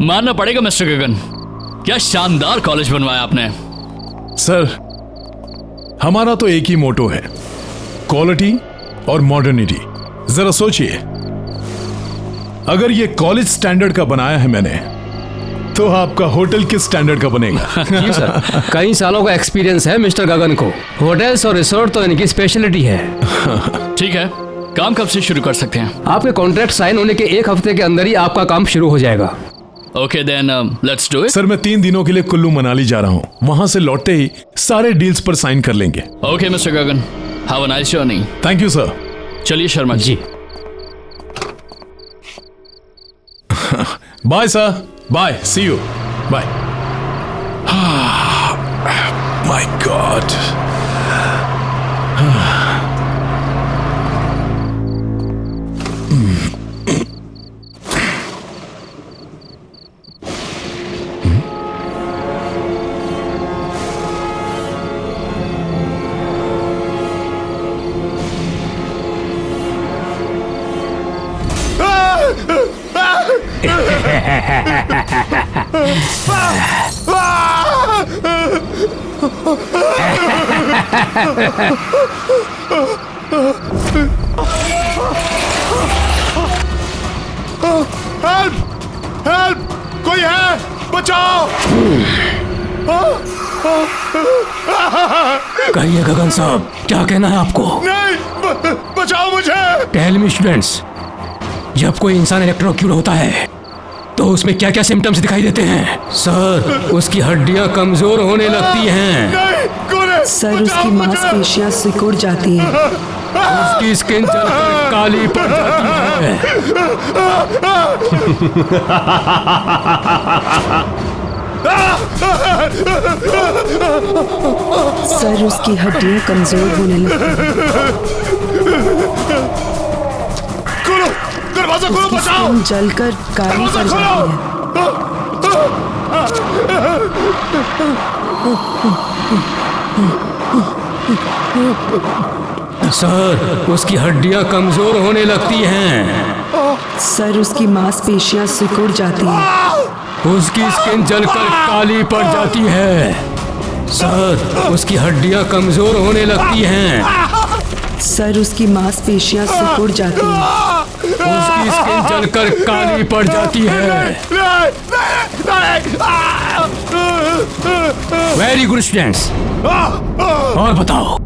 मानना पड़ेगा मिस्टर गगन, क्या शानदार कॉलेज बनवाया आपने। सर, हमारा तो एक ही मोटो है, क्वालिटी और मॉडर्निटी। जरा सोचिए, अगर ये कॉलेज स्टैंडर्ड का बनाया है मैंने, तो आपका होटल किस स्टैंडर्ड का बनेगा? जी सर, कई सालों का एक्सपीरियंस है मिस्टर गगन को। होटल्स और रिसोर्ट तो इनकी स्पेशलिटी है। ठीक है, काम कब से शुरू कर सकते हैं? आपके कॉन्ट्रैक्ट साइन होने के 1 हफ्ते के अंदर ही आपका काम शुरू हो जाएगा। Okay then let's do it. Sir, मैं 3 दिनों के लिए कुल्लू मनाली जा रहा हूँ। वहां से लौटते ही सारे डील्स पर साइन कर लेंगे। Okay mister Gagan, have a nice journey. Thank you sir. चलिए Sharma ji. Bye sir, bye, see you, bye. My god. Help! Help! कोई है? बचाओ! कहिए गगन साहब, क्या कहना है आपको? नहीं, बचाओ मुझे! टेल मी स्टूडेंट्स, जब कोई इंसान इलेक्ट्रोक्यूट होता है तो उसमें क्या क्या सिम्टम्स दिखाई देते हैं? सर, उसकी हड्डियां कमजोर होने लगती हैं। नहीं, कौन है? सर, उसकी मांसपेशियां सिकुड़ जाती हैं। उसकी स्किन जलकर काली पड़ जाती है। सर, उसकी हड्डियां कमजोर होने लगती हैं। खोलो, दरवाजा खोलो, उसकी बचाओ! स्किन जलकर काली पड़ जाती है। सर, उसकी हड्डियां कमजोर होने लगती हैं। सर, उसकी मांसपेशियां सिकुड़ जाती हैं। उसकी स्किन जलकर काली पड़ जाती है। सर, उसकी हड्डियां कमजोर होने लगती हैं। सर, उसकी मांसपेशियां सिकुड़ जाती हैं। उसकी स्किन जलकर काली पड़ जाती है। वेरी गुड स्टूडेंट्स, और बताओ।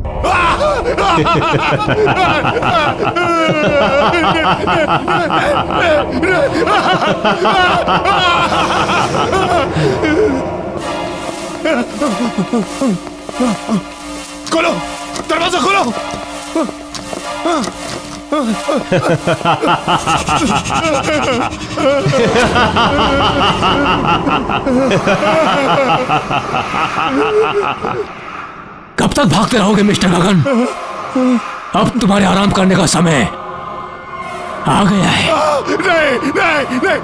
खोलो, दरवाजा खोलो! कब तक भागते रहोगे मिस्टर गगन? अब तुम्हारे आराम करने का समय आ गया है। नहीं, नहीं, नहीं,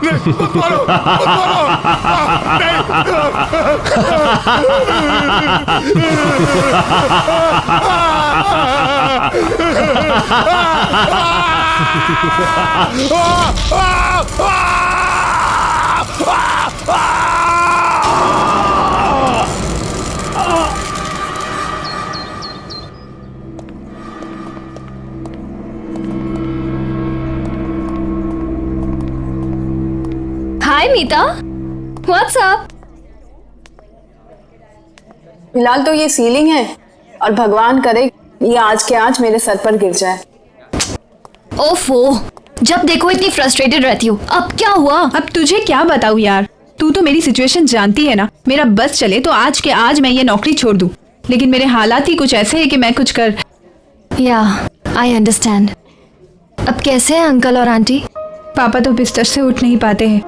नहीं, मत मारो, मत मारो! हाय मीता, व्हाट्स अप? फिलहाल तो ये सीलिंग है और भगवान करे ये आज के आज मेरे सर पर गिर जाए। ओफो, जब देखो इतनी फ्रस्ट्रेटेड रहती हो। अब क्या हुआ? अब तुझे क्या बताऊं यार, तू तो मेरी सिचुएशन जानती है ना। मेरा बस चले तो आज के आज मैं ये नौकरी छोड़ दूं, लेकिन मेरे हालात ही कुछ ऐसे हैं कि मैं कुछ कर। या आई अंडरस्टैंड। अब कैसे हैं अंकल और आंटी? पापा तो बिस्तर से उठ नहीं पाते हैं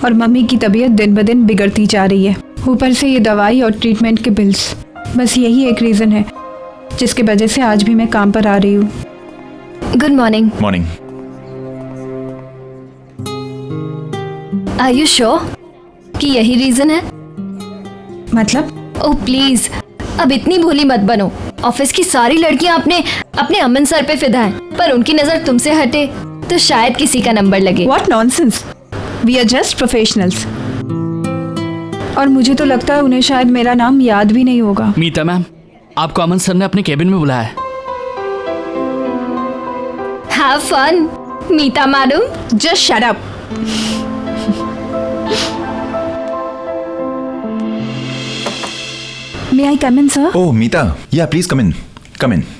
और मम्मी की तबीयत दिन ब दिन बिगड़ती जा रही है। ऊपर से ये दवाई और ट्रीटमेंट के बिल्स, बस यही एक रीज़न है जिसकी वजह से आज भी मैं काम पर आ रही हूँ। Good morning. Morning. Are you sure कि यही रीजन है? मतलब? ओह प्लीज, अब इतनी भोली मत बनो। ऑफिस की सारी लड़कियां अपने अमन सर पे फिदा हैं, पर उनकी नजर तुमसे हटे तो शायद किसी का नंबर लगे। What nonsense! We are just professionals. और मुझे तो लगता है उन्हें शायद मेरा नाम याद भी नहीं होगा। मीता मैम, आपको अमन सर ने अपने केबिन में बुलाया है। Have fun, Meeta madam. Just shut up. May I come in, sir? Oh, Meeta. Yeah, please come in. Come in.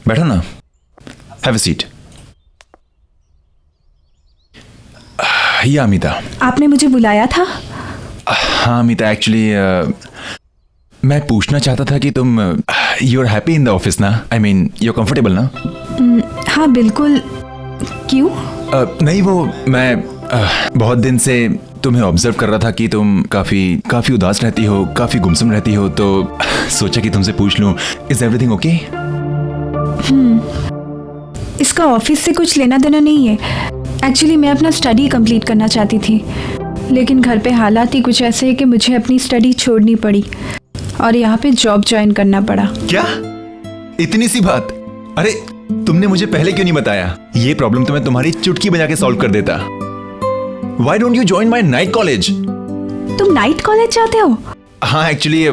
बैठो ना. Have a seat. Yeah, Meeta. आपने मुझे बुलाया था? हाँ मीता, एक्चुअली मैं पूछना चाहता था कि तुम you are happy in the office ना? I mean you are comfortable ना? हाँ बिल्कुल। क्यों? नहीं, वो मैं बहुत दिन से तुम्हें ऑब्जर्व कर रहा था कि तुम काफी उदास रहती हो, काफी गुमसुम रहती हो, तो सोचा कि तुमसे पूछ लूं, इज एवरीथिंग ओके? इसका ऑफिस से कुछ लेना देना नहीं है। एक्चुअली मैं अपना स्टडी कंप्लीट करना चाहती थी, लेकिन घर पे हालात ही कुछ ऐसे हैं कि मुझे अपनी स्टडी छोड़नी पड़ी और यहाँ पे जॉब ज्वाइन करना पड़ा। क्या? इतनी सी बात? अरे तुमने मुझे पहले क्यों नहीं बताया? ये प्रॉब्लम तो मैं तुम्हारी चुटकी बजा के सॉल्व कर देता। Why don't you join my night college? तुम नाइट कॉलेज जाते हो? हाँ, एक्चुअली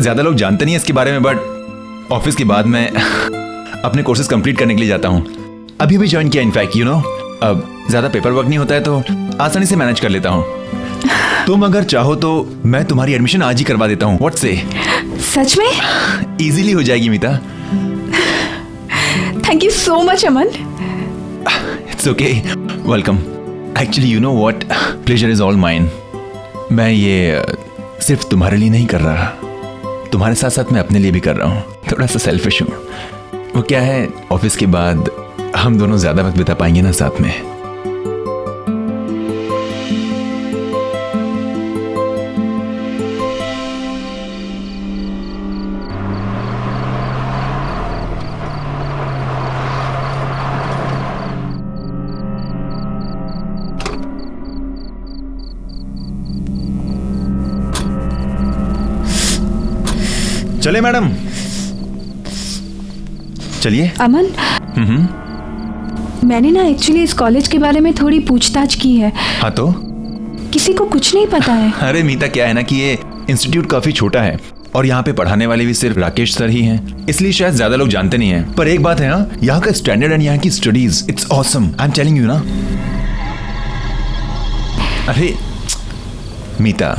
ज्यादा लोग जानते नहीं है इसके बारे में, बट ऑफिस के बाद मैं अपने कोर्सेज कंप्लीट करने के लिए जाता हूँ। अभी भी ज्वाइन किया इनफैक्ट, यू नो। अब ज्यादा पेपर वर्क नहीं होता है तो आसानी से मैनेज कर लेता हूँ। तुम अगर चाहो तो मैं तुम्हारी एडमिशन आज ही करवा देता हूँ। व्हाट से? सच में? इजीली हो जाएगी Meeta. Thank you so much Aman. It's okay, welcome. Actually you know what, pleasure is all mine. मैं ये सिर्फ तुम्हारे लिए नहीं कर रहा, तुम्हारे साथ साथ मैं अपने लिए भी कर रहा हूँ। थोड़ा सा सेल्फिश हूँ। वो क्या है, ऑफिस के बाद हम दोनों ज्यादा वक्त बिता पाएंगे ना साथ में। चले मैडम, चलिए। अमन, मैंने ना एक्चुअली इस कॉलेज के बारे में थोड़ी पूछताछ की है। हाँ तो? किसी को कुछ नहीं पता है। अरे मीता, क्या है ना कि ये इंस्टीट्यूट काफी छोटा है और यहाँ पे पढ़ाने वाले भी सिर्फ राकेश सर ही हैं, इसलिए शायद ज्यादा लोग जानते नहीं हैं। पर एक बात है ना, यहाँ का स्टैंडर्ड एंड यहाँ की studies, it's awesome. I am telling you ना। अरे मीता,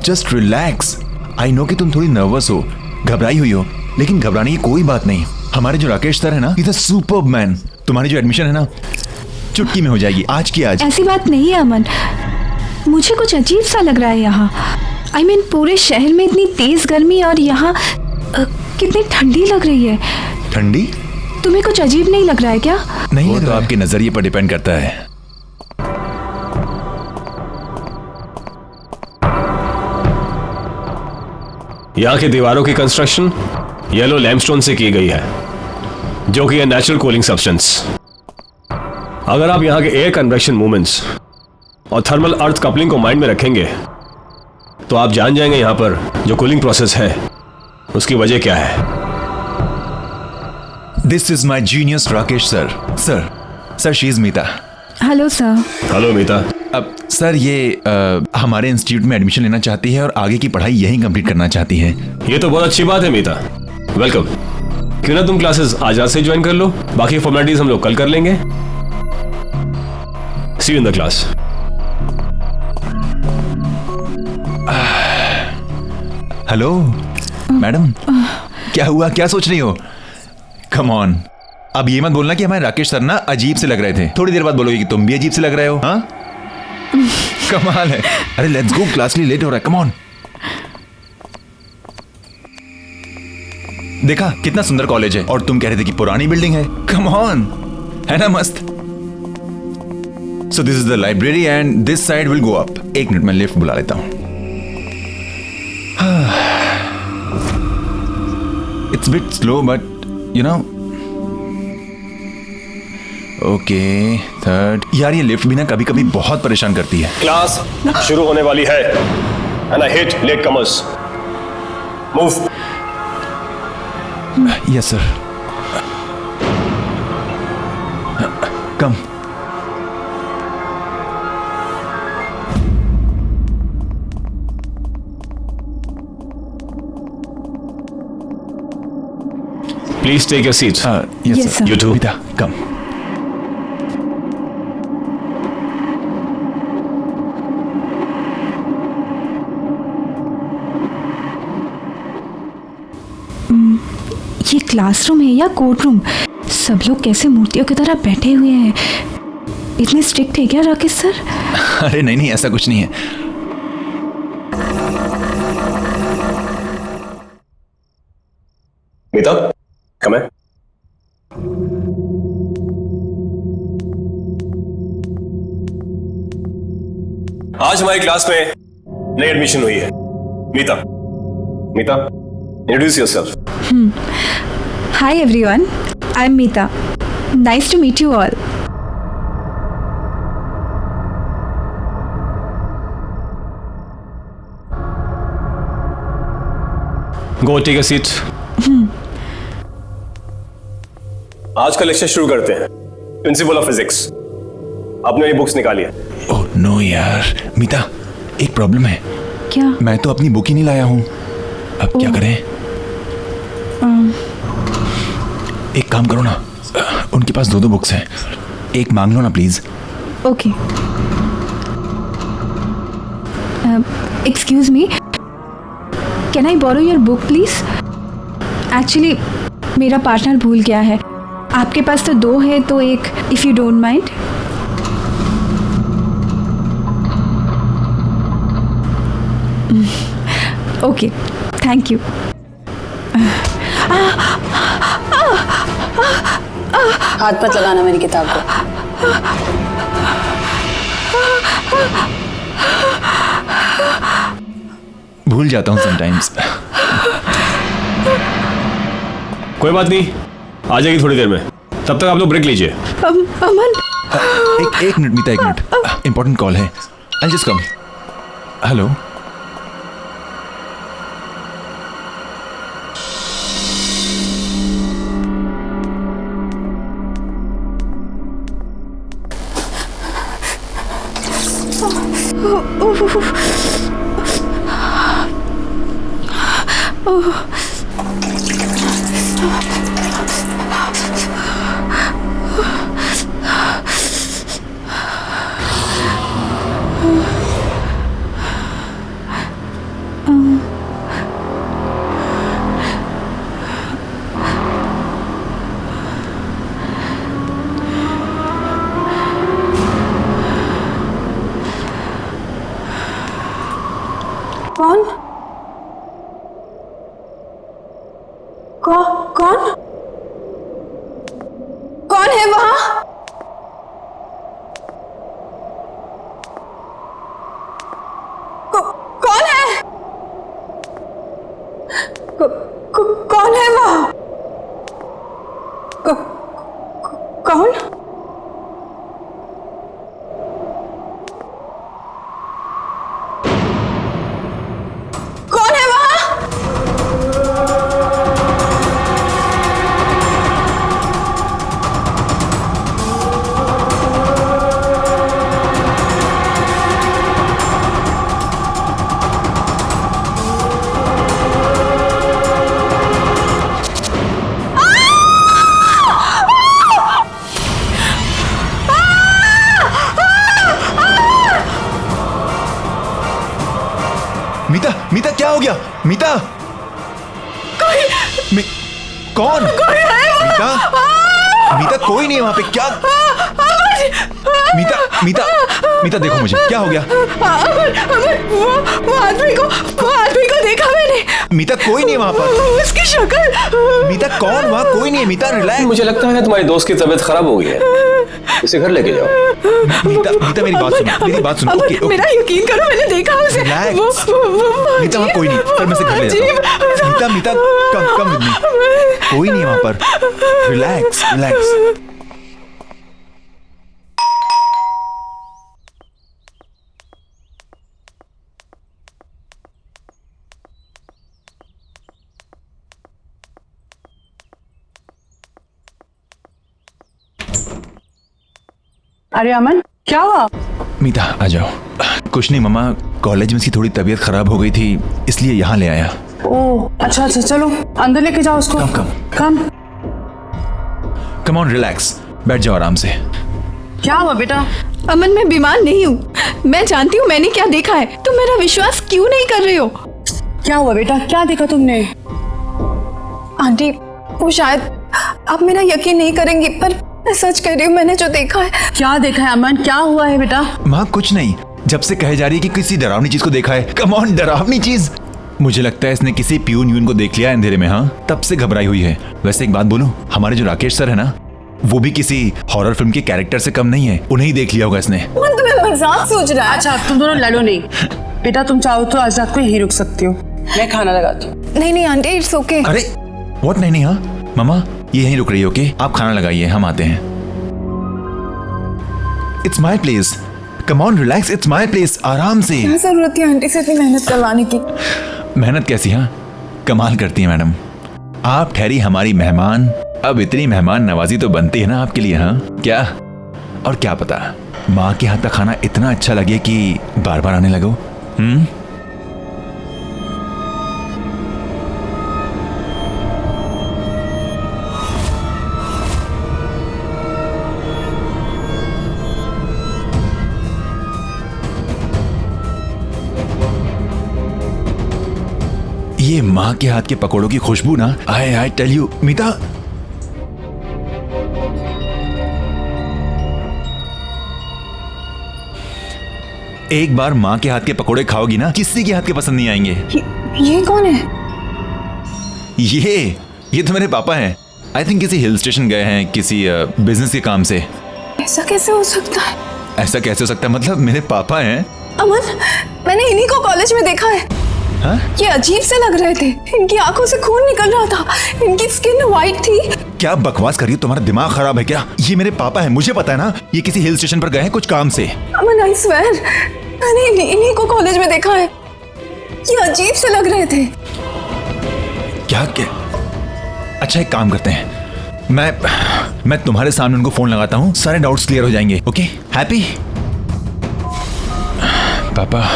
जस्ट रिलैक्स। आई नो कि तुम थोड़ी नर्वस हो, घबराई हुई हो, लेकिन घबराने की कोई बात नहीं। हमारे जो राकेश सर है ना, इज अ सुपर्ब मैन। तुम्हारी जो एडमिशन है ना, चुटकी में हो जाएगी, आज की आज। ऐसी बात नहीं है अमन, मुझे कुछ अजीब सा लग रहा है यहाँ। आई मीन पूरे शहर में इतनी तेज गर्मी और यहाँ कितनी ठंडी लग रही है। ठंडी? तुम्हें कुछ अजीब नहीं लग रहा है क्या? नहीं, वो तो आपके नजरिए पर डिपेंड करता है। यहाँ की दीवारों की कंस्ट्रक्शन येलो लैमस्टोन से की गई है, जो कि है नेचुरल कूलिंग सब्सटेंस। अगर आप यहाँ के एयर कन्वेक्शन मूवमेंट्स और थर्मल अर्थ कपलिंग को माइंड में रखेंगे तो आप जान जाएंगे यहाँ पर जो कूलिंग प्रोसेस है उसकी वजह क्या है। This is my genius Rakesh sir. Sir she is Meeta. Hello sir. Hello Meeta. अब सर ये हमारे इंस्टीट्यूट में एडमिशन लेना चाहती है और आगे की पढ़ाई यहीं कंप्लीट करना चाहती है। ये तो बहुत अच्छी बात है मीता, वेलकम। क्यों ना तुम क्लासेस आज रात से ज्वाइन कर लो, बाकी फॉर्मेलिटीज हम लोग कल कर लेंगे। See you in the class. Hello madam, क्या हुआ, क्या सोच रही हो? कम ऑन, अब ये मत बोलना कि हमारे राकेश सर ना अजीब से लग रहे थे। थोड़ी देर बाद बोलोगे कि तुम भी अजीब से लग रहे हो। हाँ कमाल है। अरे लेट्स गो, क्लास लिए लेट हो रहा है। Come on. देखा कितना सुंदर कॉलेज है और तुम कह रहे थे कि पुरानी बिल्डिंग है। कम ऑन, है ना मस्त। So this is the library and this side will go up. एक मिनट में लिफ्ट बुला लेता हूं। It's bit slow but you know. Okay, third. यार ये लिफ्ट भी ना कभी कभी बहुत परेशान करती है। क्लास शुरू होने वाली है and I hate latecomers. Move. Yes sir. Come. Please take your seat. Yes Yes, sir. sir. You too. Meeta come. ये क्लासरूम है या कोर्ट रूम? सब लोग कैसे मूर्तियों की तरह बैठे हुए हैं। इतने स्ट्रिक्ट है क्या राकेश सर? अरे नहीं नहीं, ऐसा कुछ नहीं है। मीता, come in. आज हमारी क्लास में नई एडमिशन हुई है Meeta. Meeta, introduce yourself. Hi everyone, I am Meeta. Nice to meet you all. Go take a seat. आज का लेक्चर शुरू करते हैं। प्रिंसिपल ऑफ फिजिक्स, आपने ये बुक्स निकाली है। ओह नो यार, मीता एक प्रॉब्लम है। क्या? मैं तो अपनी बुक ही नहीं लाया हूं। अब क्या करें? एक काम करो ना, उनके पास दो बुक्स हैं, एक मांग लो ना please. Okay. Excuse me, can I borrow your book please? Actually मेरा पार्टनर भूल गया है। आपके पास तो दो है, तो एक, if you don't mind. Okay, thank you. हाथ मत लगाना मेरी किताब को। भूल जाता हूँ समटाइम्स। कोई बात नहीं, आ जाएगी थोड़ी देर में। तब तक आप लोग ब्रेक लीजिए। अमन, एक मिनट मीता, एक मिनट, इंपॉर्टेंट कॉल है। I just come. हेलो। कौन? कौन? कौन है वहां? कौन है? कौन है वहां? कौन? कौन है वहां? मीता, मीता क्या हो गया? मीता, कौन? मीता, मीता कोई नहीं है वहां पे। क्या? मीता, मीता, मीता देखो मुझे, क्या हो गया? वो आदमी को देखा मैंने। मीता कोई नहीं है वहां पर। उसकी शक्ल। मीता कौन? वहां कोई नहीं है। मीता रिलैक्स। मुझे लगता है तुम्हारी दोस्त की तबीयत खराब हो गई है, इसे घर लेके जाओ। मीता, मीता मेरी बात सुनो, मेरी बात सुनो। Okay, okay. मेरा यकीन करो, मैंने देखा उसे। रिलैक्स। मीता वहां कोई नहीं, पर मैं से घर ले जाता हूं। मीता, मीता कम विद मी। कोई नहीं है वहां पर। Relax, relax. अरे अमन, क्या हुआ? मीता आ जाओ। कुछ नहीं मम्मा, कॉलेज में इसकी थोड़ी तबीयत खराब हो गई थी, इसलिए यहाँ ले आया। ओह अच्छा अच्छा, चलो अंदर लेके जाओ उसको। कम कम ऑन, रिलैक्स, बैठ जाओ आराम से। क्या हुआ बेटा? अमन, मैं बीमार नहीं हूँ। मैं जानती हूँ मैंने क्या देखा है। तुम मेरा विश्वास क्यों नहीं कर रहे हो? क्या हुआ बेटा, क्या देखा तुमने? आंटी, वो शायद आप मेरा यकीन नहीं करेंगी, पर मैं सच कह रही हूँ, मैंने जो देखा है। क्या देखा है अमन, क्या हुआ है बेटा? माँ कुछ नहीं, जब से कहे जा रही है कि किसी डरावनी चीज को देखा है। कम ऑन, डरावनी चीज? मुझे लगता है इसने किसी प्यून को देख लिया है अंधेरे में। हाँ, तब से घबराई हुई है। वैसे एक बात बोलूं, हमारे जो राकेश सर है ना, वो भी किसी हॉरर फिल्म के कैरेक्टर से कम नहीं है। उन्हें ही देख लिया होगा इसने। अमन तुम्हें मजाक सोच रहा है? अच्छा तुम दोनों लड़ो नहीं। बेटा तुम चाहो तो आज रात को यहीं रुक सकती हो, मैं खाना लगाती हूँ। नहीं नहीं आंटी, इट्स ओके। अरे व्हाट? नहीं नहीं, हाँ मामा ये यहीं रुक रही है। ओके, आप खाना लगाइए, हम आते हैं। It's my place, come on relax, it's my place, आराम से। क्या जरूरत है आंटी से इतनी मेहनत करवाने की? मेहनत कैसी? हाँ, कमाल करती है मैडम। आप ठहरी हमारी मेहमान, अब इतनी मेहमान नवाजी तो बनती है ना आपके लिए। हाँ क्या? और क्या पता माँ के हाथ का खाना इतना अच्छा लगे कि बार बार आने लगो। ये माँ के हाथ के पकौड़ों की खुशबू ना, आई टेल यू मीता। एक बार माँ के हाथ के पकौड़े खाओगी ना, किसी के हाथ के पसंद नहीं आएंगे। ये कौन है? ये तो मेरे पापा हैं। आई थिंक किसी हिल स्टेशन गए हैं किसी बिजनेस के काम से। ऐसा कैसे हो सकता है? ऐसा कैसे हो सकता है? मतलब मेरे पापा हैं। अमन, मैंने इन्हीं को कॉलेज में देखा है। हाँ? ये अजीब से लग रहे थे। इनकी आंखों से खून निकल रहा था, इनकी स्किन वाइट थी। क्या बकवास कर रही हो? तुम्हारा दिमाग खराब है क्या? ये मेरे पापा हैं, मुझे पता है ना। ये किसी हिल स्टेशन पर गए हैं कुछ काम से। अमन आई स्वेयर, मैंने इन्हीं को कॉलेज में देखा है। ये अजीब से लग रहे थे। क्या? अच्छा एक काम करते हैं, मैं तुम्हारे सामने उनको फोन लगाता हूँ, सारे डाउट्स क्लियर हो जाएंगे। Okay, happy? पापा,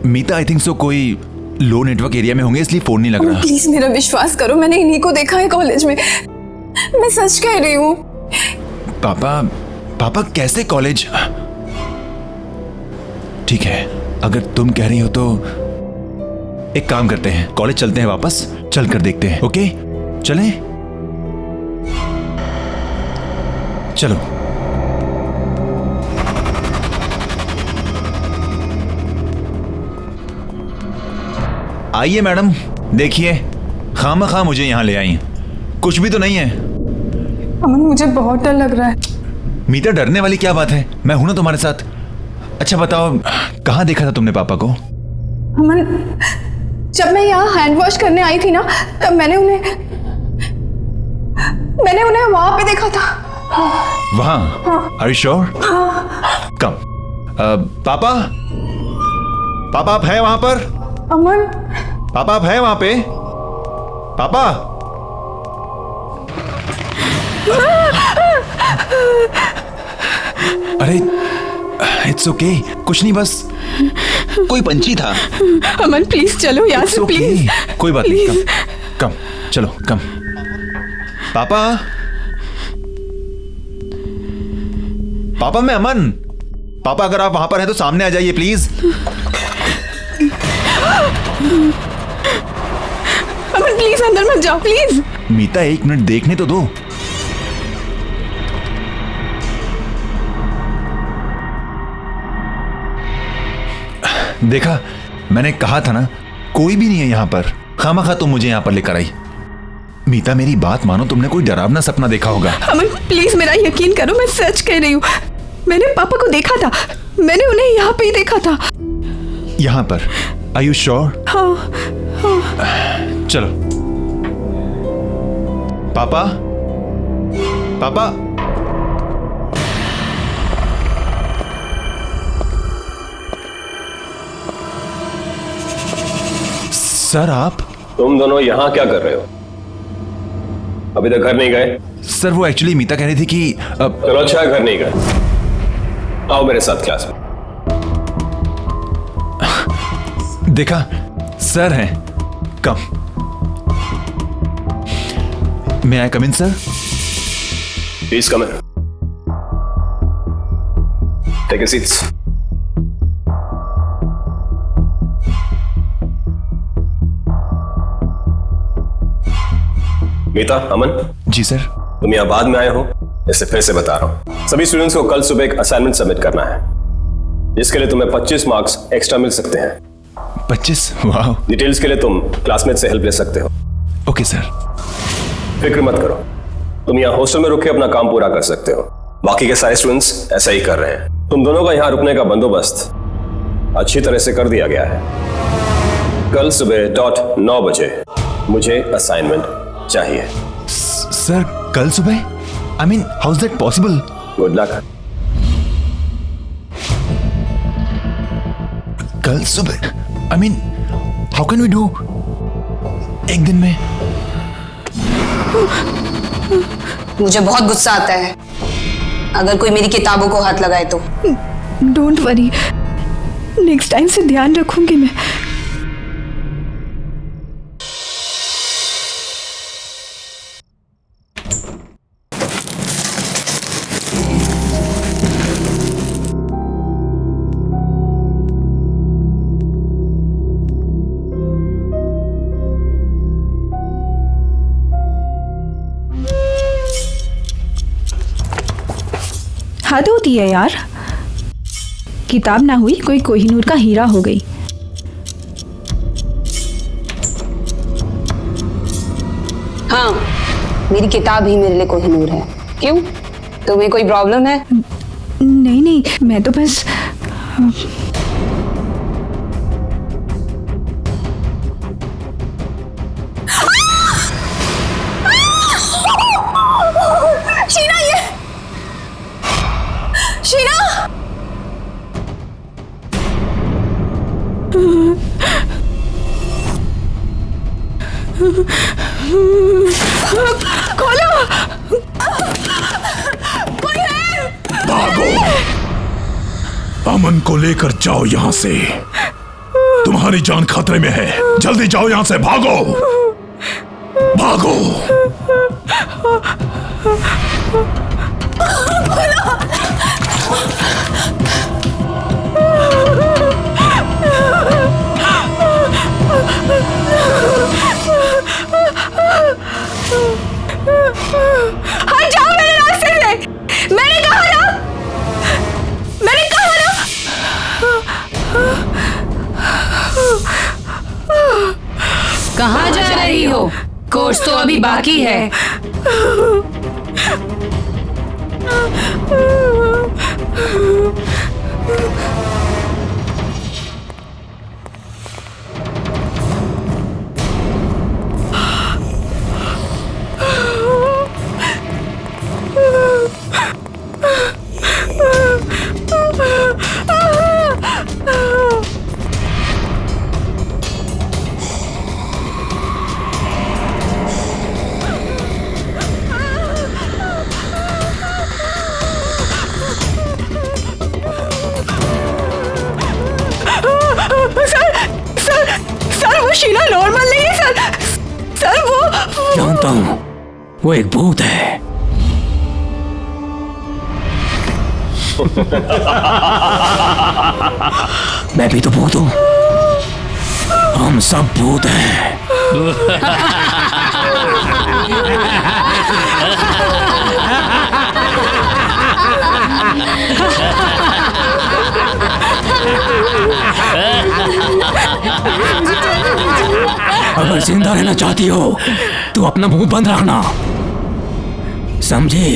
मीता आई थिंक सो कोई लो नेटवर्क एरिया में होंगे इसलिए फोन नहीं लग रहा। प्लीज मेरा विश्वास करो, मैंने इन्हीं को देखा है कॉलेज में। मैं सच कह रही हूँ। पापा कैसे कॉलेज? ठीक है, अगर तुम कह रही हो तो एक काम करते हैं, कॉलेज चलते हैं वापस, चल कर देखते हैं। ओके चलें? चलो। आइए मैडम, देखिए खामखा मुझे यहाँ ले आई, कुछ भी तो नहीं है। अमन मुझे बहुत डर लग रहा है। मीता डरने वाली क्या बात है, मैं हूं ना तुम्हारे साथ। अच्छा बताओ, कहाँ देखा था तुमने पापा को? अमन, जब मैं यहाँ हैंड वॉश करने आई थी ना, तब मैंने उन्हें वहां पे देखा था। वहां? Are you sure? कम। पापा आप हैं वहां पर? अमन, पापा आप हैं वहां पे? पापा? अरे इट्स ओके, कुछ नहीं, बस कोई पंछी था। अमन प्लीज चलो यहाँ से, प्लीज। कोई बात नहीं, कम चलो, कम। पापा मैं अमन। पापा अगर आप वहां पर हैं तो सामने आ जाइए प्लीज। अमन प्लीज अंदर मत जाओ, प्लीज। मीता एक मिनट देखने तो दो। देखा, मैंने कहा था ना, कोई भी नहीं है यहाँ पर। खामखा तुम मुझे यहाँ पर लेकर आई। मीता मेरी बात मानो, तुमने कोई डरावना सपना देखा होगा। अमन प्लीज मेरा यकीन करो, मैं सच कह रही हूँ। मैंने पापा को देखा था, मैंने उन्हें यहाँ पे ही देखा था। यहाँ पर? Are you sure? हाँ। चलो। पापा? सर आप? तुम दोनों यहाँ क्या कर रहे हो? अभी तक घर नहीं गए? सर वो एक्चुअली मीता कह रही थी कि चलो अच्छा है, घर नहीं गए। आओ मेरे साथ क्लास में। देखा सर हैं, come. May I come in sir? Please come in. Take your seats. Meeta, Aman, जी सर। तुम यहाँ बाद में आए हो, इससे फिर से बता रहा हूं। सभी स्टूडेंट्स को कल सुबह एक असाइनमेंट सबमिट करना है, जिसके लिए तुम्हें 25 मार्क्स एक्स्ट्रा मिल सकते हैं। 25? वाह। डिटेल्स के लिए तुम क्लासमेट से हेल्प ले सकते हो। Okay sir. फिक्र मत करो, तुम यहाँ हॉस्टल में रुक के अपना काम पूरा कर सकते हो। बाकी के सारे स्टूडेंट्स ऐसा ही कर रहे हैं। तुम दोनों का यहाँ रुकने का बंदोबस्त अच्छी तरह से कर दिया गया है। कल सुबह .9 बजे मुझे असाइनमेंट चाहिए। सर कल सुबह? I mean how is that possible? Good luck. कल सुबह? I mean how can we do एक दिन में? मुझे बहुत गुस्सा आता है अगर कोई मेरी किताबों को हाथ लगाए तो। डोंट वरी, नेक्स्ट टाइम से ध्यान रखूंगी मैं। हद होती है यार, किताब ना हुई कोई कोहिनूर का हीरा हो गई। हाँ, मेरी किताब ही मेरे लिए कोहिनूर है। क्यों, तुम्हें कोई प्रॉब्लम है? नहीं नहीं, मैं तो बस शीना, ये शीना! खोलो! भागो! अमन को लेकर जाओ यहां से, तुम्हारी जान खतरे में है। जल्दी जाओ यहां से, भागो भागो। हट जाओ मेरे रास्ते से! मैंने कहा ना, मैंने कहा ना। कहाँ जा रही हो? कोर्स तो अभी बाकी है। सर वो शीला नॉर्मल नहीं है सर। सर वो जानता हूं, वो एक भूत है। मैं भी तो भूत हूं, हम सब भूत हैं। अगर जिंदा रहना चाहती हो तो अपना मुंह बंद रखना, समझी?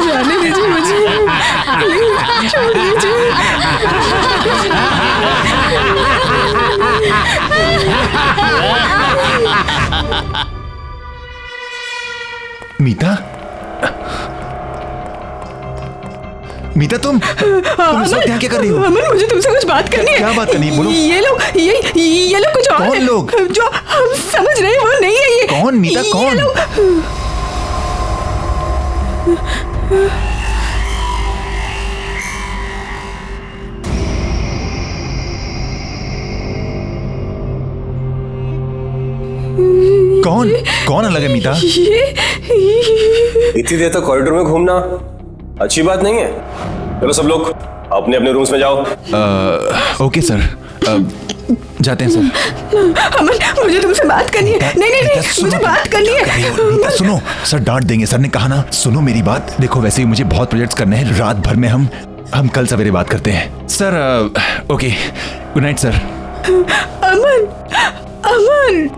जाने दीजिए मुझे, प्लीज छोड़ दीजिए। मीता तुम इस वक्त यहाँ क्या कर रही हो? अमन, मुझे तुमसे कुछ बात करनी है। क्या बात करनी है? बोलो। ये लोग कुछ और कौन है। लोग? जो हम समझ रहे हैं वो नहीं है ये। कौन मीता, ये कौन? लोग- कौन कौन अलग है मीता? इतनी देर तक कॉरिडोर में घूमना अच्छी बात नहीं है। चलो सब लोग अपने अपने रूम्स में जाओ। ओके सर, जाते हैं सर। अमन, मुझे तुमसे बात करनी है। नहीं, मुझे बात करनी है। मीता सुनो, सर डांट देंगे। सर ने कहा ना, सुनो मेरी बात। देखो वैसे ही मुझे बहुत प्रोजेक्ट्स करने हैं, रात भर में हम कल सवेरे बात करते हैं sir. Okay, good night sir. Aman, Aman.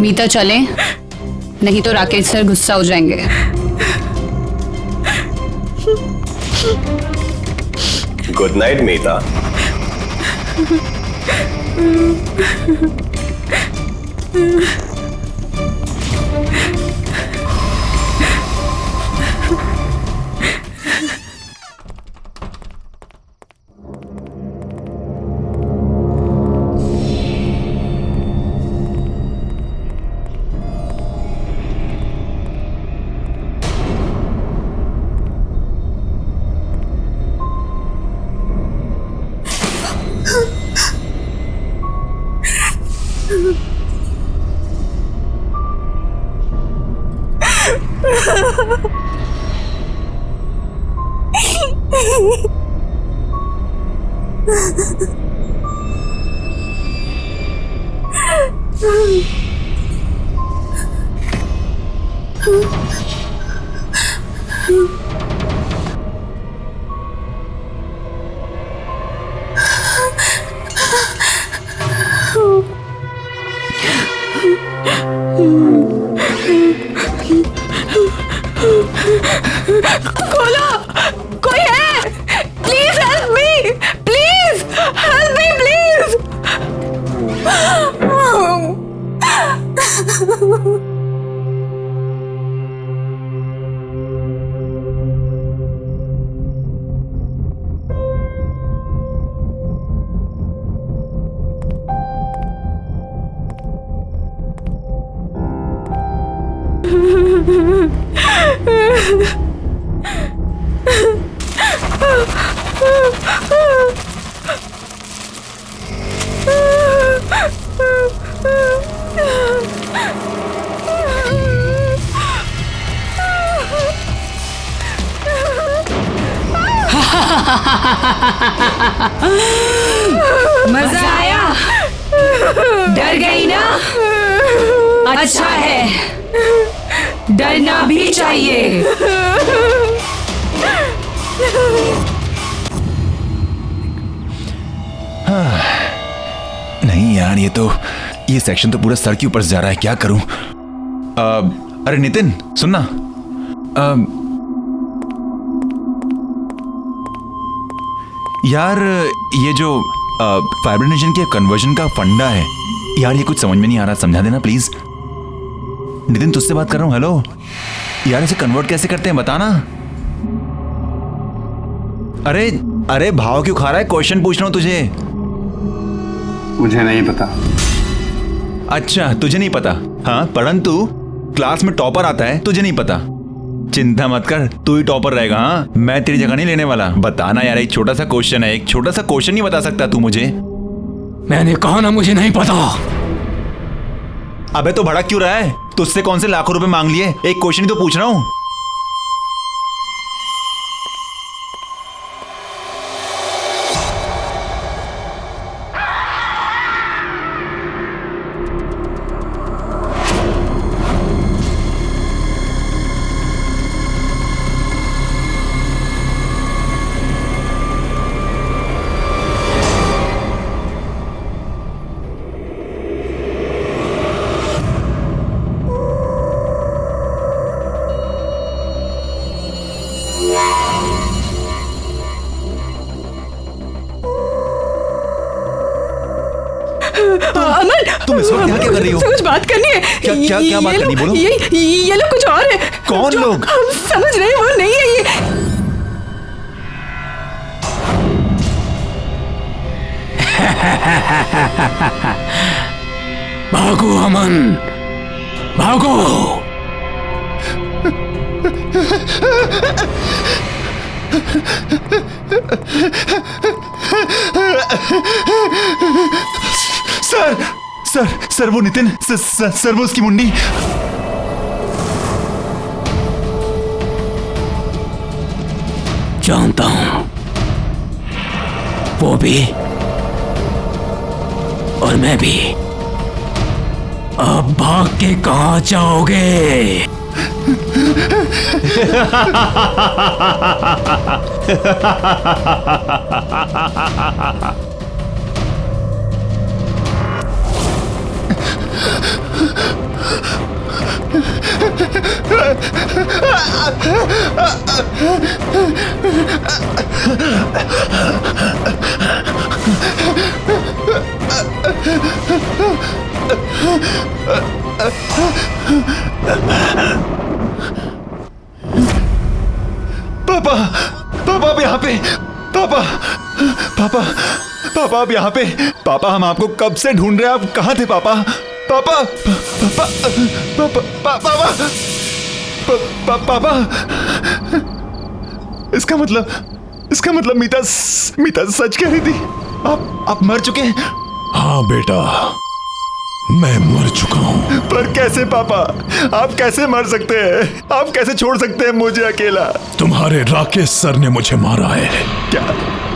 Meeta चले, नहीं तो राकेश सर गुस्सा हो जाएंगे। Good night Meeta. खोलो, कोई है? Please help me, please help me, please. मजा आया? डर गई ना? अच्छा है, डरना भी चाहिए। नहीं यार, ये सेक्शन तो पूरा सर के ऊपर से जा रहा है। क्या करूं? अरे नितिन सुनना, यार ये जो फाइब्रिनेशन के कन्वर्जन का फंडा है यार, ये कुछ समझ में नहीं आ रहा, समझा देना प्लीज। नितिन तुझसे बात कर रहा हूँ। हेलो यार, इसे कन्वर्ट कैसे करते हैं बताना। अरे अरे भाव क्यों खा रहा है? क्वेश्चन पूछ रहा हूँ तुझे। मुझे नहीं पता। अच्छा तुझे नहीं पता? हाँ, परंतु क्लास में टॉपर आता है, तुझे नहीं पता। चिंता मत कर, तू ही टॉपर रहेगा। हाँ, मैं तेरी जगह नहीं लेने वाला। बताना यार, एक छोटा सा क्वेश्चन है, एक छोटा सा क्वेश्चन नहीं बता सकता तू मुझे? मैंने कहा ना मुझे नहीं पता। अबे तो भड़क क्यों रहा है? तुझसे कौन से लाखों रुपए मांग लिए? एक क्वेश्चन ही तो पूछ रहा हूँ। तुम इस वक्त यहाँ क्या कर रही हो? मुझसे कुछ बात करनी है। क्या बात करनी, बोलो। ये लोग कुछ और है। कौन लोग? हम समझ रहे हैं वो नहीं है ये। भागो अमन, भागो। सर सर सर वो नितिन, सर वो उसकी मुंडी। जानता हूं, वो भी और मैं भी। अब भाग के कहां जाओगे? पापा, पापा आप यहाँ पे। पापा, पापा, पापा आप यहाँ पे। पापा हम आपको कब से ढूंढ रहे हैं, आप कहाँ थे पापा? पापा, पापा, पापा, पापा, पापा। इसका मतलब मीता सच कह रही थी। आप मर चुके हैं? हाँ बेटा, मैं मर चुका हूं। पर कैसे पापा? आप कैसे मर सकते हैं? आप कैसे छोड़ सकते हैं मुझे अकेला? तुम्हारे राकेश सर ने मुझे मारा है। क्या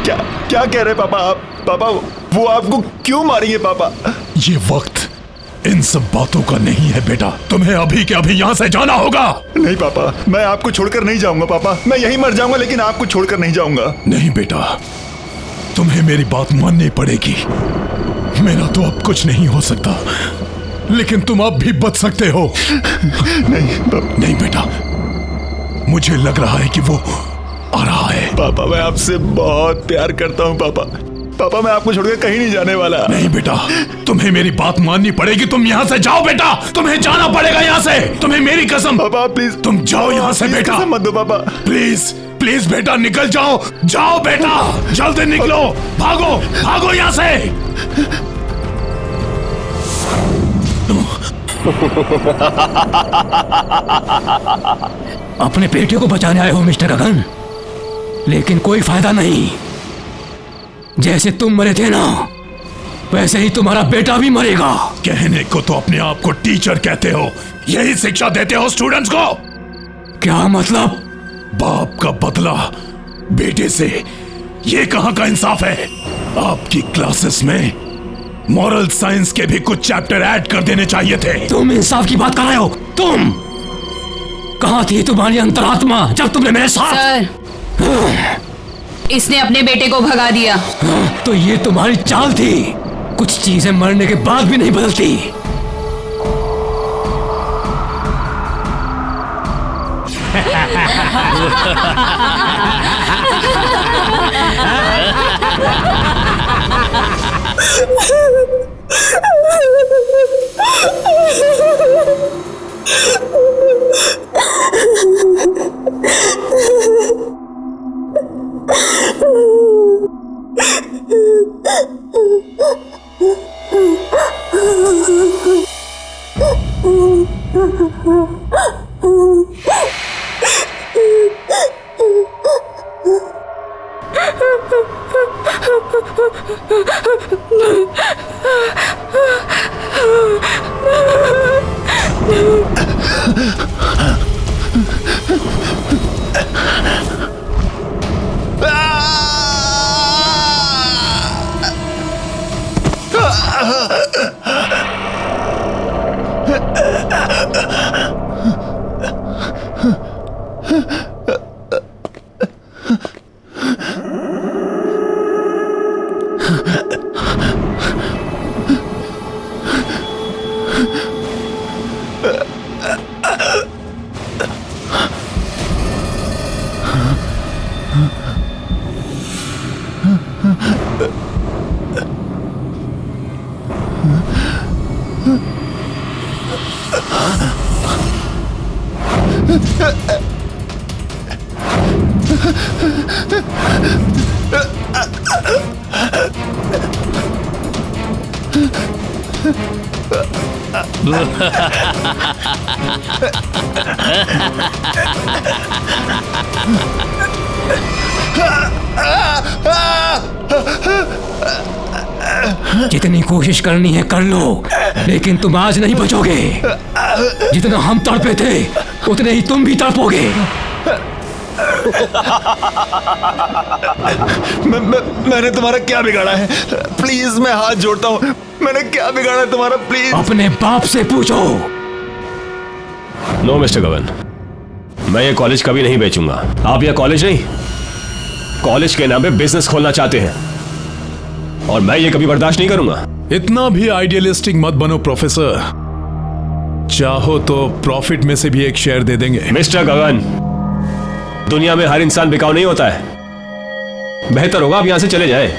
क्या क्या कह रहे हैं पापा आप? पापा वो आपको क्यों मारेंगे पापा? ये वक्त इन सब बातों का नहीं है बेटा, तुम्हें अभी के अभी यहाँ से जाना होगा। नहीं पापा, मैं आपको छोड़कर नहीं जाऊंगा पापा। मैं यहीं मर जाऊंगा लेकिन आपको छोड़कर नहीं जाऊंगा। नहीं बेटा, तुम्हें मेरी बात माननी पड़ेगी। मेरा तो अब कुछ नहीं हो सकता, लेकिन तुम अब भी बच सकते हो। नहीं बेटा, मुझे लग रहा है कि वो आ रहा है। पापा मैं आपसे बहुत प्यार करता हूँ पापा। पापा मैं आपको छोड़कर कहीं नहीं जाने वाला। नहीं बेटा, तुम्हें मेरी बात माननी पड़ेगी। तुम यहाँ से जाओ बेटा, तुम्हें जाना पड़ेगा यहाँ से। तुम्हें मेरी कसम। पापा प्लीज तुम जाओ यहाँ से बेटा। मत दो पापा। प्लीज प्लीज बेटा निकल जाओ। जाओ बेटा, जल्दी निकलो। भागो भागो यहाँ से। अपने बेटे को बचाने आए हो मिस्टर गगन, लेकिन कोई फायदा नहीं। जैसे तुम मरे थे ना, वैसे ही तुम्हारा बेटा भी मरेगा। कहने को तो अपने आप को टीचर कहते हो, यही शिक्षा देते हो स्टूडेंट्स को? क्या मतलब? बाप का बदला बेटे से, ये कहां का इंसाफ है? आपकी क्लासेस में मॉरल साइंस के भी कुछ चैप्टर ऐड कर देने चाहिए थे। तुम इंसाफ की बात कर रहे हो? तुम कहां थी तुम्हारी अंतरात्मा जब तुमने मेरे साथ? सर, इसने अपने बेटे को भगा दिया। तो ये तुम्हारी चाल थी। कुछ चीजें मरने के बाद भी नहीं बदलती। जितनी कोशिश करनी है कर लो, लेकिन तुम आज नहीं बचोगे। जितना हम तड़पे थे उतने ही तुम भी तड़पोगे। मैंने तुम्हारा क्या बिगाड़ा है? प्लीज मैं हाथ जोड़ता हूँ, मैंने क्या बिगाड़ा है तुम्हारा? प्लीज अपने बाप से पूछो। नो मिस्टर गगन, मैं ये कॉलेज कभी नहीं बेचूंगा। आप यह कॉलेज नहीं, कॉलेज के नाम पे बिजनेस खोलना चाहते हैं और मैं ये कभी बर्दाश्त नहीं करूंगा। इतना भी आइडियलिस्टिक मत बनो प्रोफेसर। चाहो तो प्रॉफिट में से भी एक शेयर दे देंगे। मिस्टर गगन, दुनिया में हर इंसान बिकाऊ नहीं होता है। बेहतर होगा आप यहां से चले जाए।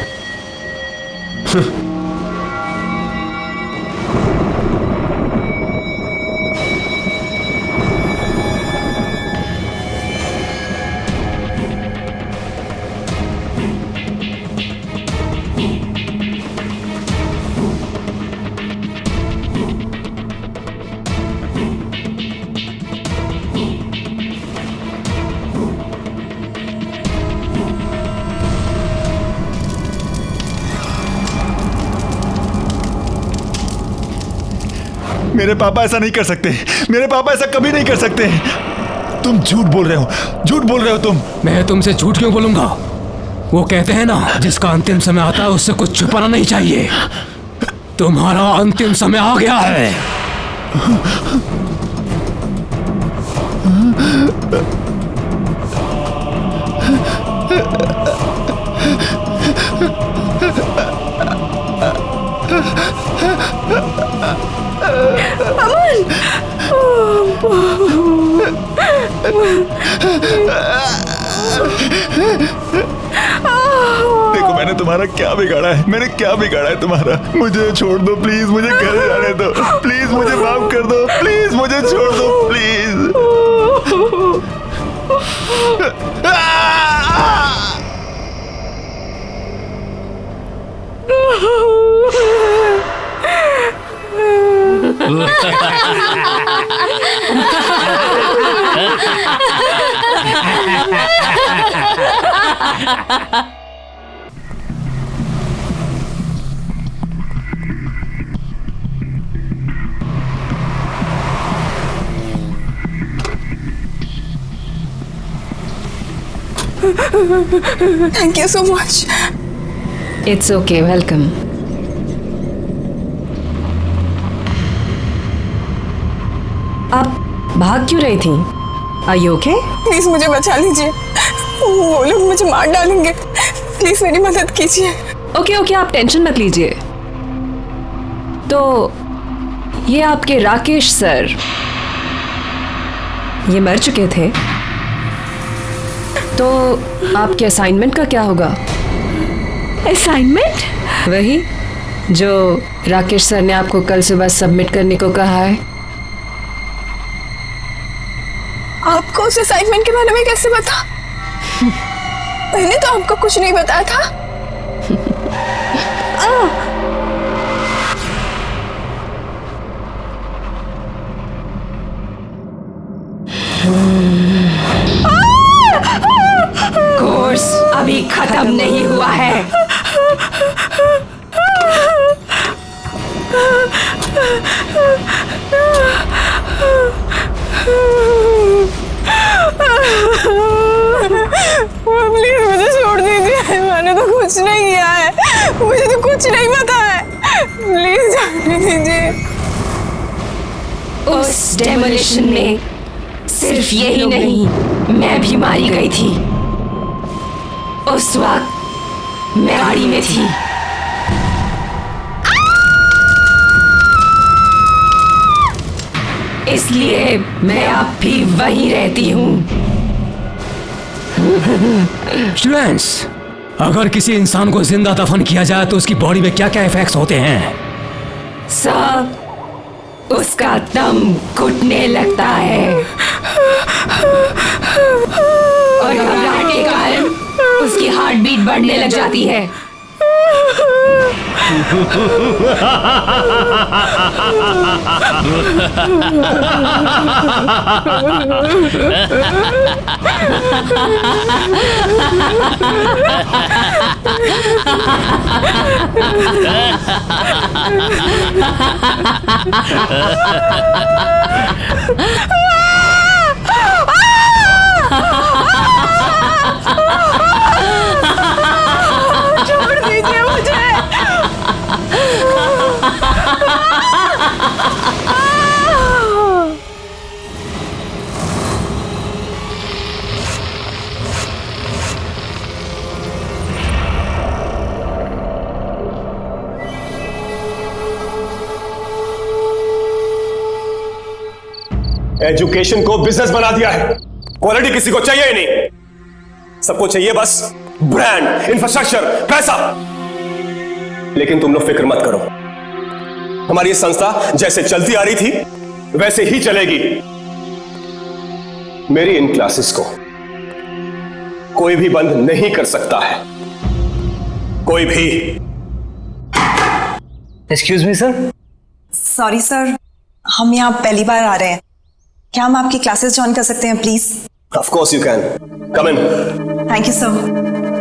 मेरे पापा ऐसा नहीं कर सकते, मेरे पापा ऐसा कभी नहीं कर सकते। तुम झूठ बोल रहे हो, झूठ बोल रहे हो तुम। मैं तुमसे झूठ क्यों बोलूंगा? वो कहते हैं ना, जिसका अंतिम समय आता है उससे कुछ छुपाना नहीं चाहिए। तुम्हारा अंतिम समय आ गया है। देखो मैंने तुम्हारा क्या बिगाड़ा है, मैंने क्या बिगाड़ा है तुम्हारा? मुझे छोड़ दो प्लीज, मुझे घर जाने दो प्लीज, मुझे माफ कर दो प्लीज, मुझे छोड़ दो please. Thank you so much. It's okay, welcome. आप भाग क्यों रही थी? Are you okay? प्लीज मुझे बचा लीजिए, वो लोग मुझे मार डालेंगे। प्लीज मेरी मदद कीजिए। ओके, आप टेंशन मत लीजिए। तो ये आपके राकेश सर, ये मर चुके थे, तो आपके असाइनमेंट का क्या होगा? असाइनमेंट? वही जो राकेश सर ने आपको कल सुबह सबमिट करने को कहा है। आपको उस असाइनमेंट के बारे में कैसे पता? मैंने तो आपको कुछ नहीं बताया था। कोर्स अभी खत्म नहीं हुआ है। प्लीज मुझे छोड़ दीजिए, मैंने तो कुछ नहीं किया है, मुझे तो कुछ नहीं पता है। प्लीज जाने दीजिए। उस डेमोलिशन में सिर्फ यही नहीं, मैं भी मारी गई थी। उस वक्त मैं गाड़ी में थी। इसलिए मैं अब भी वहीं रहती हूँ। स्टूडेंट्स, अगर किसी इंसान को जिंदा दफन किया जाए तो उसकी बॉडी में क्या क्या इफेक्ट्स होते हैं? सब उसका दम घुटने लगता है और घबराहट के कारण उसकी हार्ट बीट बढ़ने लग जाती है। छोड़ दीजिए मुझे। एजुकेशन को बिजनेस बना दिया है। क्वालिटी किसी को चाहिए ही नहीं, सबको चाहिए बस ब्रांड, इंफ्रास्ट्रक्चर, पैसा। लेकिन तुम लोग फिक्र मत करो, हमारी संस्था जैसे चलती आ रही थी वैसे ही चलेगी। मेरी इन क्लासेस को कोई भी बंद नहीं कर सकता है, कोई भी। Excuse me sir. Sorry sir, हम यहाँ पहली बार आ रहे हैं, क्या हम आपकी क्लासेस ज्वाइन कर सकते हैं please? Of course you can, come in. Thank you sir.